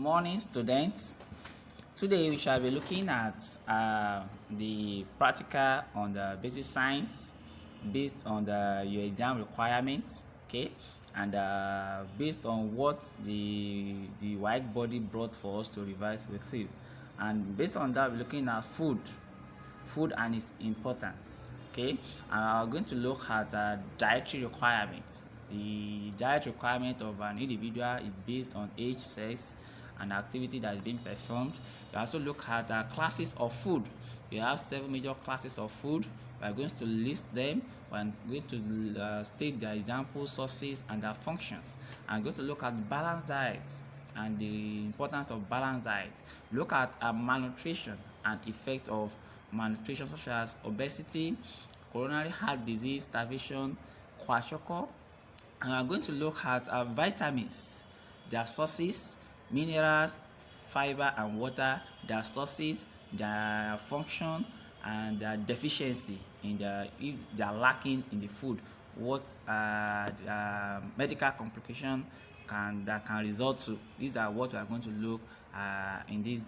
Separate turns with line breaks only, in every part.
morning, students. Today we shall be looking at the practical on the basic science based on your exam requirements, okay, and based on what the white body brought for us to revise with you. And based on that, we're looking at food and its importance, okay. And we're going to look at dietary requirements. The diet requirement of an individual is based on age, sex, and activity that is being performed. We also look at classes of food. We have 7 major classes of food. We are going to list them. We are going to state their examples, sources, and their functions. I'm going to look at balanced diet and the importance of balanced diet. Look at malnutrition and effect of malnutrition, such as obesity, coronary heart disease, starvation, kwashiorkor. And we're going to look at vitamins, their sources, minerals, fiber, and water, their sources, their function, and their deficiency if they are lacking in the food, what medical complication that can result to. These are what we are going to look in this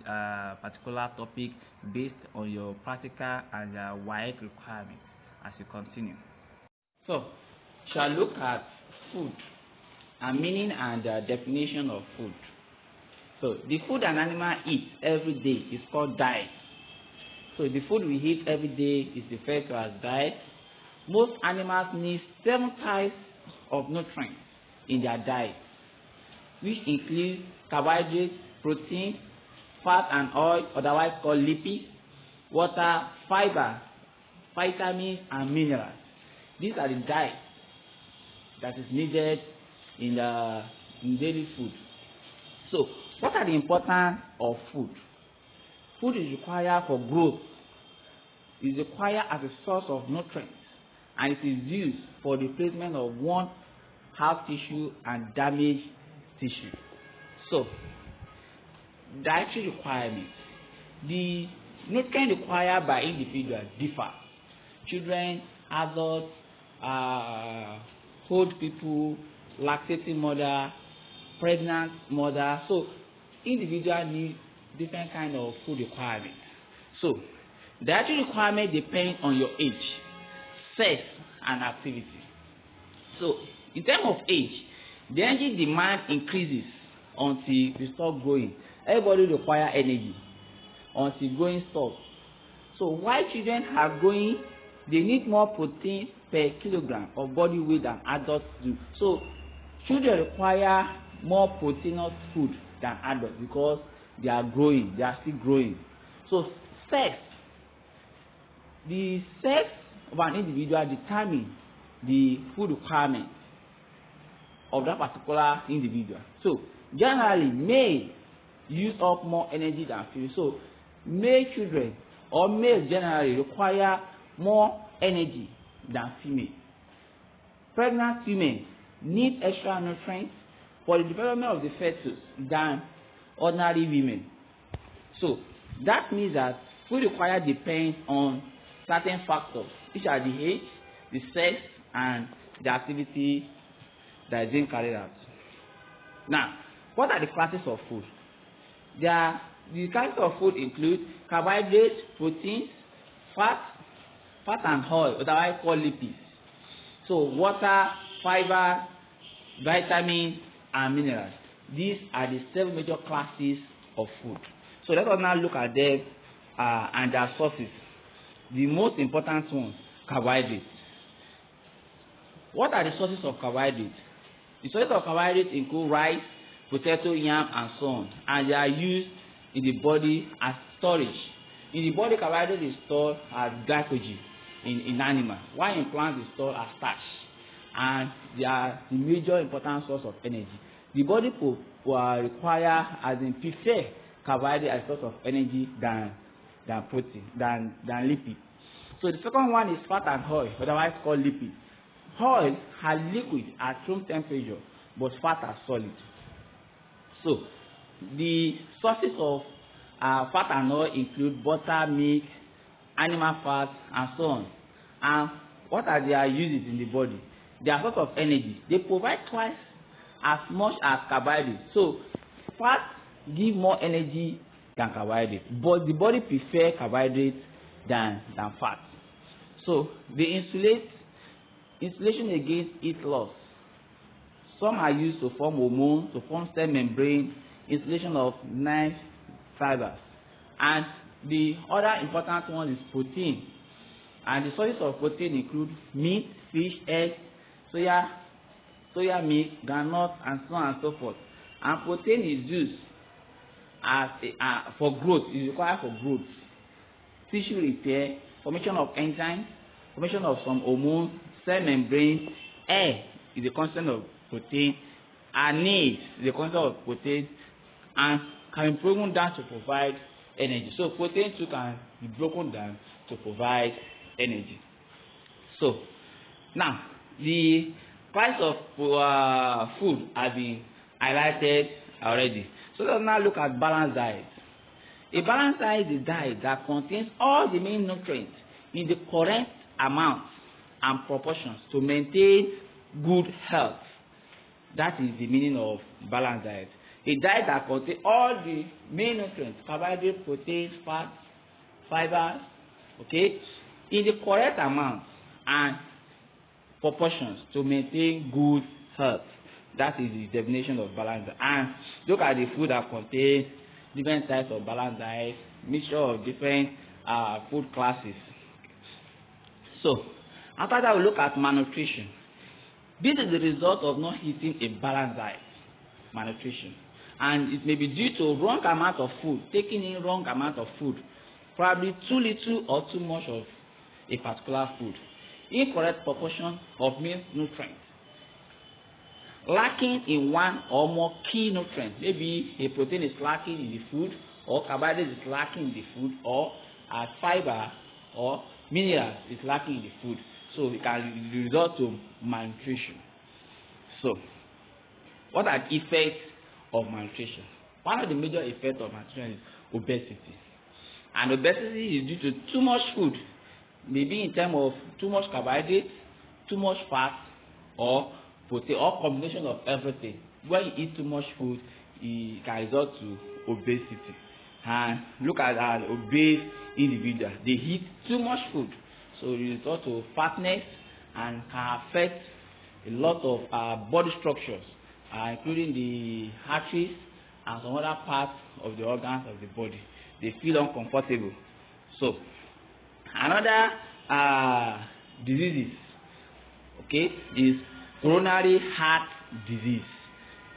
particular topic based on your practical and WAEC requirements as you continue. So, shall look at food and meaning and definition of food. So, the food an animal eats every day is called diet. So, the food we eat every day is referred to as diet. Most animals need 7 types of nutrients in their diet, which include carbohydrates, protein, fat and oil, otherwise called lipids, water, fiber, vitamins, and minerals. These are the diet that is needed in daily food. So, what are the importance of food? Food is required for growth. It is required as a source of nutrients, and it is used for the replacement of worn health tissue and damaged tissue. So, dietary requirements. The nutrients required by individuals differ. Children, adults, old people, lactating mother, pregnant mother. So, individuals need different kind of food requirements. So, dietary requirement depends on your age, sex, and activity. So, in terms of age, the energy demand increases until you stop growing. Everybody requires energy until growing stops. So, while children are growing, they need more protein per kilogram of body weight than adults do. So, children require more proteinous food than adults because they are growing, they are still growing. So, sex. The sex of an individual determines the food requirement of that particular individual. So, generally, male use up more energy than female. So, male children or males generally require more energy than female. Pregnant women need extra nutrients for the development of the fetus than ordinary women. So, that means that food required depends on certain factors, which are the age, the sex, and the activity that is being carried out. Now, what are the classes of food? The classes of food include carbohydrates, proteins, fat and oil, otherwise called lipids. So, water, fiber, vitamins, and minerals. These are the 7 major classes of food. So, let us now look at them and their sources. The most important one, carbohydrates. What are the sources of carbohydrates? The sources of carbohydrates include rice, potato, yam, and so on, and they are used in the body as storage. In the body, carbohydrate is stored as glycogen in animals, while in plants is stored as starch, and they are the major important source of energy. The body will require, as in prefer carbohydrate as a source of energy than protein, than lipid. So the second one is fat and oil, otherwise called lipid. Oil are liquid at room temperature, but fat are solid. So the sources of fat and oil include butter, milk, animal fat, and so on. And what are their uses in the body? They are source of energy. They provide twice as much as carbohydrates. So fat give more energy than carbohydrate, but the body prefer carbohydrate than fat. So they insulation against heat loss. Some are used to form hormones, to form cell membrane, insulation of nerve fibers. And the other important one is protein. And the sources of protein include meat, fish, eggs, soya milk, groundnut, and so on and so forth. And protein is used as for growth, is required for growth, tissue repair, formation of enzymes, formation of some hormones, cell membrane. Air is a constant of protein, and need is a constant of protein, and can be broken down to provide energy. So protein too can be broken down to provide energy. So now the price of food has been highlighted already. So let's now look at balanced diet. A balanced diet is a diet that contains all the main nutrients in the correct amount and proportions to maintain good health. That is the meaning of balanced diet. A diet that contains all the main nutrients, carbohydrates, proteins, fats, fibers, okay, in the correct amount and proportions to maintain good health. That is the definition of balanced diet. And look at the food that contains different types of balanced diet, mixture of different food classes. So after that, we look at malnutrition. This is the result of not eating a balanced diet, malnutrition. And it may be due to wrong amount of food, taking in wrong amount of food, probably too little or too much of a particular food, incorrect proportion of main nutrients, lacking in one or more key nutrients. Maybe a protein is lacking in the food, or carbohydrate is lacking in the food, or a fiber or minerals is lacking in the food. So it can result to malnutrition. So what are the effects of malnutrition? One of the major effects of malnutrition is obesity. And obesity is due to too much food, maybe in terms of too much carbohydrate, too much fat, or protein, or combination of everything. When you eat too much food, it can result to obesity. And look at an obese individual. They eat too much food, so it results to fatness and can affect a lot of body structures, including the arteries and some other parts of the organs of the body. They feel uncomfortable. So another diseases, okay, is coronary heart disease,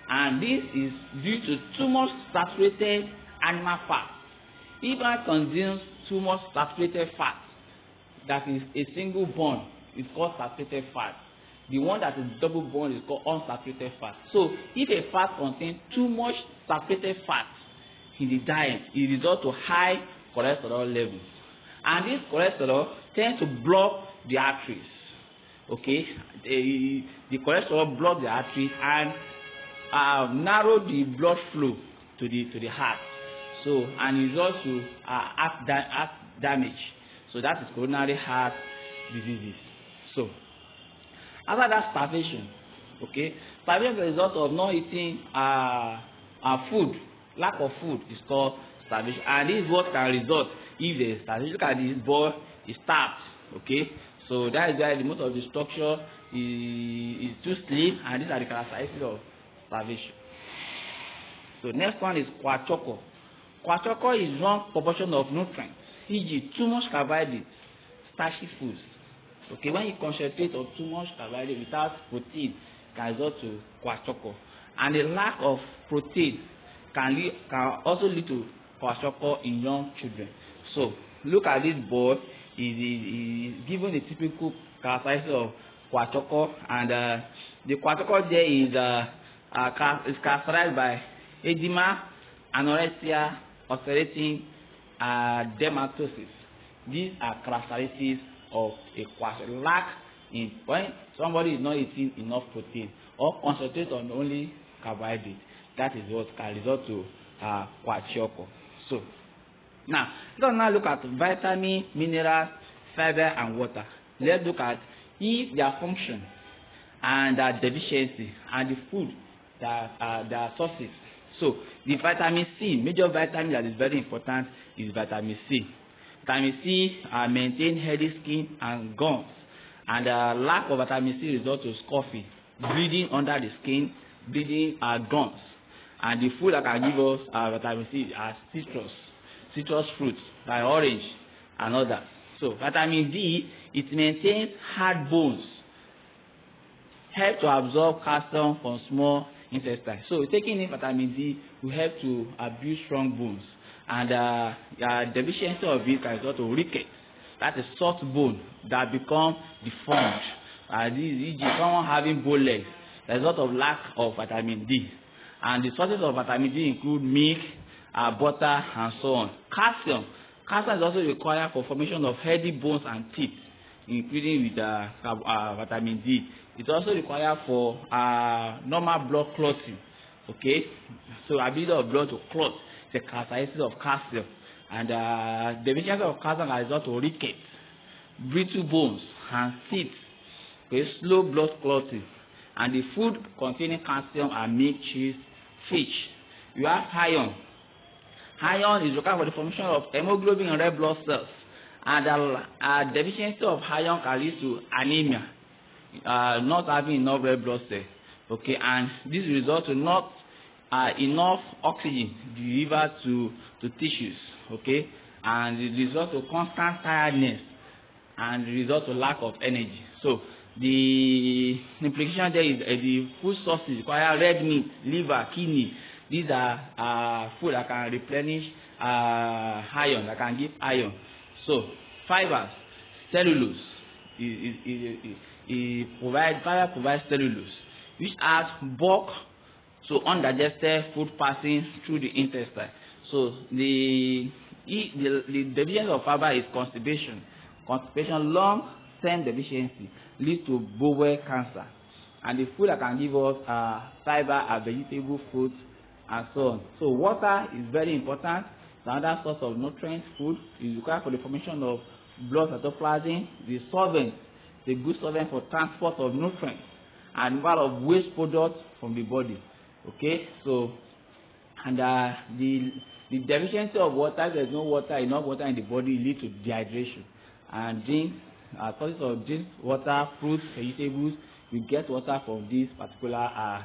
and this is due to too much saturated animal fat. If one consumes too much saturated fat, that is a single bond, is called saturated fat. The one that is double bond is called unsaturated fat. So if a fat contains too much saturated fat in the diet, it results to high cholesterol levels, and this cholesterol tends to block the arteries. Okay, the cholesterol block the arteries and narrow the blood flow to the heart. So and it results to heart damage. So that is coronary heart diseases. So after that, starvation. Okay, starvation is a result of not eating food. Lack of food is called starvation, and this is what can result if there is starvation. Look at this boy is starved. Okay, so that is why the most of the structure is too slim, and these are the characteristics of starvation. So next one is kwashiorkor. Kwashiorkor is wrong proportion of nutrients, e.g. too much carbohydrates, starchy foods. Okay, when you concentrate on too much carbohydrate without protein, can result to kwashiorkor. And the lack of protein can also lead to kwashiorkor in young children. So look at this boy. Is given a typical characteristic of kwashiorkor, and the kwashiorkor there is characterized by edema, anorexia, ulcerating, dermatosis. These are characteristics of a kwashiorkor. Lack in when somebody is not eating enough protein or concentrate on only carbohydrate, that is what can result to kwashiorkor. So now let's now look at vitamin, mineral, fiber, and water. Let's look at if their function and their deficiency and the food that their sources. So the vitamin C, major vitamin that is very important is vitamin C. Vitamin C maintain healthy skin and gums, and lack of vitamin C result to scurfy, bleeding under the skin, bleeding gums. And the food that can give us vitamin C are citrus fruits like orange and others. So vitamin D, it maintains hard bones, help to absorb calcium from small intestine. So taking in vitamin D will help to build strong bones, and deficiency of it can result to rickets. That is soft bone that become deformed. This is someone having bow legs, the result of lack of vitamin D. And the sources of vitamin D include milk, butter, and so on. Calcium is also required for formation of healthy bones and teeth, including with vitamin D. It's also required for normal blood clotting. Okay, so ability of blood to clot is a characteristic of calcium, and deficiency of calcium can result to rickets, brittle bones, and teeth. Okay, slow blood clotting. And the food containing calcium are milk, cheese, fish. You have iron. Iron is required for the formation of hemoglobin in red blood cells, and deficiency of iron can lead to anemia, not having enough red blood cells. Okay, and this results to not enough oxygen delivered to tissues. Okay, and it results to constant tiredness, and result to lack of energy. So the implication there is the food sources require red meat, liver, kidney. These are food that can replenish iron, that can give iron. So fibers, cellulose, fiber provides cellulose, which adds bulk to undigested food passing through the intestine. So the deficiency of fiber is constipation. Long-term deficiency leads to bowel cancer. And the food that can give us fiber are vegetable, fruits, and so on. So water is very important. It's another source of nutrient. Food is required for the formation of blood cytoplasm. The solvent is a good solvent for transport of nutrients and removal of waste products from the body. Okay, so and the deficiency of water, if there is no water, enough water in the body, lead to dehydration. And drink, sources of drink water, fruits, vegetables, you get water from this particular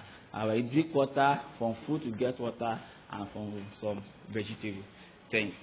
you drink water from fruit, you get water, and from some vegetables. Thanks.